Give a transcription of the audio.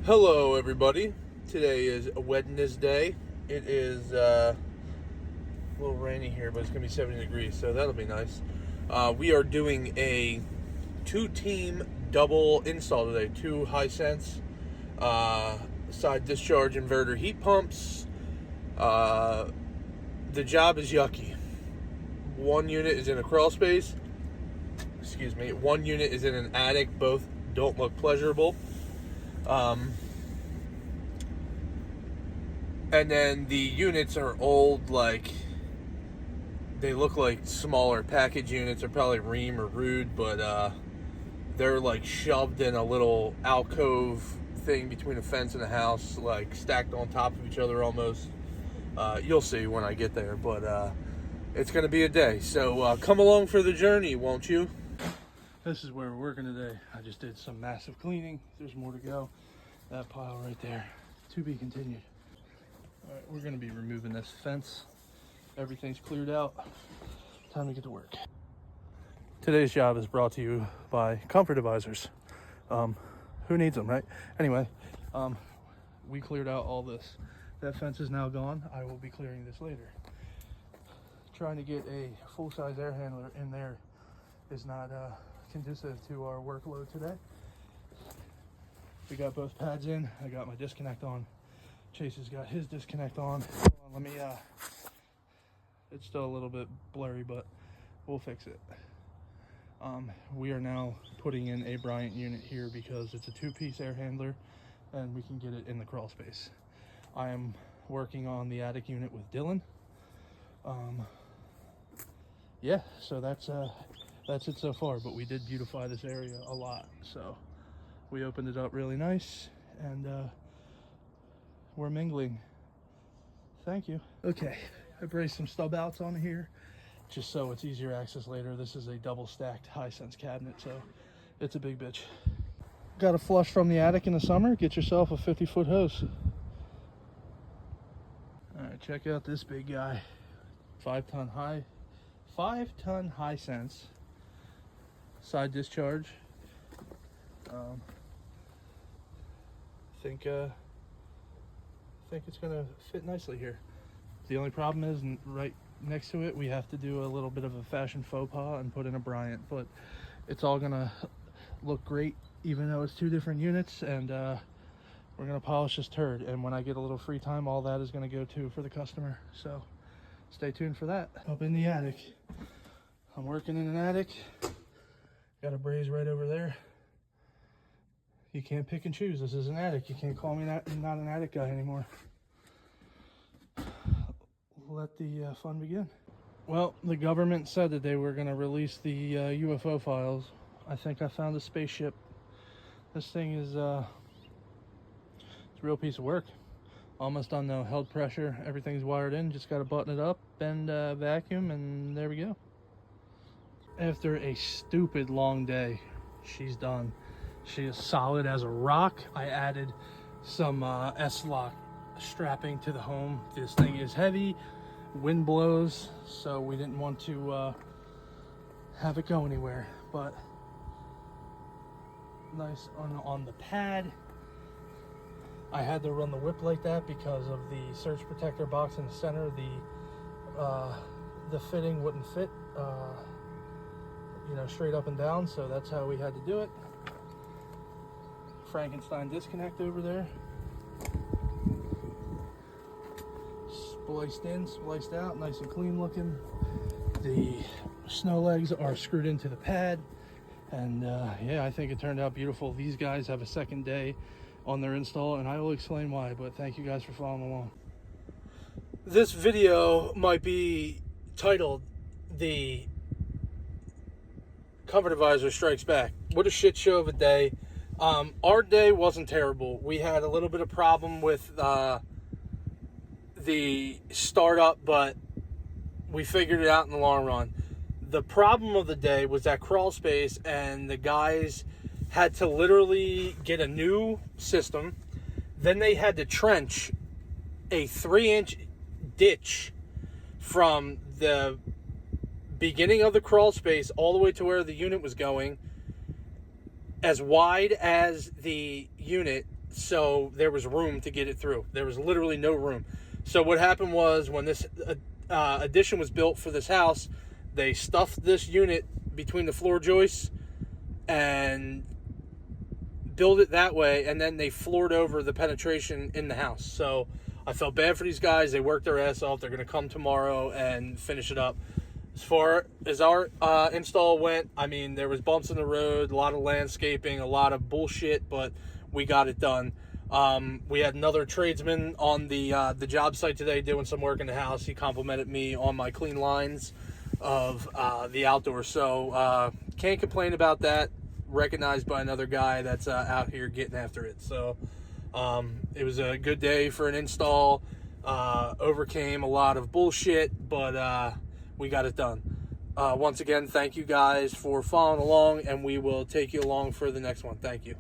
Hello, everybody. Today is Wednesday. It is a little rainy here, but it's going to be 70 degrees, so that'll be nice. We are doing a two-team double install today. Two Hisense side discharge inverter heat pumps. The job is yucky. One unit is in a crawl space. Excuse me. One unit is in an attic. Both don't look pleasurable. And then the units are old, like, they look like smaller package units. They're probably Rheem or Rude, but they're like shoved in a little alcove thing between a fence and a house, like stacked on top of each other almost. You'll see when I get there, but it's going to be a day. So come along for the journey, won't you? This is where we're working today. I just did some massive cleaning. There's more to go. That pile right there, to be continued. All right, we're gonna be removing this fence. Everything's cleared out. Time to get to work. Today's job is brought to you by Comfort Advisors. Who needs them, right? Anyway, we cleared out all this. That fence is now gone. I will be clearing this later. Trying to get a full-size air handler in there is not conducive to our workload today. We got both pads in. I got my disconnect on. Chase has got his disconnect on. Hold on, let me, it's still a little bit blurry, but we'll fix it. We are now putting in a Bryant unit here because it's a two-piece air handler and we can get it in the crawl space. I am working on the attic unit with Dylan. Yeah, so that's it so far, but we did beautify this area a lot. So we opened it up really nice and we're mingling. Thank you. Okay, I braced some stub outs on here just so it's easier access later. This is a double stacked Hisense cabinet, so it's a big bitch. Got a flush from the attic in the summer? Get yourself a 50-foot hose. All right, check out this big guy. 5-ton Hisense side discharge. I think it's gonna fit nicely here. The only problem is right next to it we have to do a little bit of a fashion faux pas and put in a Bryant, but it's all gonna look great even though it's two different units, and we're gonna polish this turd, and when I get a little free time all that is gonna go to for the customer, so stay tuned for that. Up in the attic, I'm working in an attic, got a braze right over there. You can't pick and choose. This is an attic. You can't call me not an attic guy anymore. Let the fun begin. Well, the government said that they were going to release the UFO files. I think I found a spaceship. This thing is it's a real piece of work. Almost done though. Held pressure. Everything's wired in. Just got to button it up and vacuum, and there we go. After a stupid long day, she's done. She is solid as a rock. I added some S-Lock strapping to the home. This thing is heavy, wind blows, so we didn't want to have it go anywhere. But nice on the pad. I had to run the whip like that because of the surge protector box in the center. The fitting wouldn't fit, straight up and down, so that's how we had to do it. Frankenstein disconnect over there. Spliced in, spliced out, nice and clean looking. The snow legs are screwed into the pad, and yeah, I think it turned out beautiful. These guys have a second day on their install, and I will explain why, but thank you guys for following along. This video might be titled "The Comfort Advisor Strikes Back." What a shit show of a day. Our day wasn't terrible. We had a little bit of problem with the startup, but we figured it out in the long run. The problem of the day was that crawl space, and the guys had to literally get a new system. Then they had to trench a 3-inch ditch from the beginning of the crawl space all the way to where the unit was going, as wide as the unit so there was room to get it through. There was literally no room. So what happened was, when this addition was built for this house, they stuffed this unit between the floor joists and build it that way, and then they floored over the penetration in the house. So I felt bad for these guys. They worked their ass off. They're going to come tomorrow and finish it up. As far as our install went, I mean, there was bumps in the road, a lot of landscaping, a lot of bullshit, but we got it done. We had another tradesman on the job site today doing some work in the house. He complimented me on my clean lines of the outdoor, so can't complain about that. Recognized by another guy that's out here getting after it. So it was a good day for an install. Overcame a lot of bullshit, but we got it done. Once again, thank you guys for following along, and we will take you along for the next one. Thank you.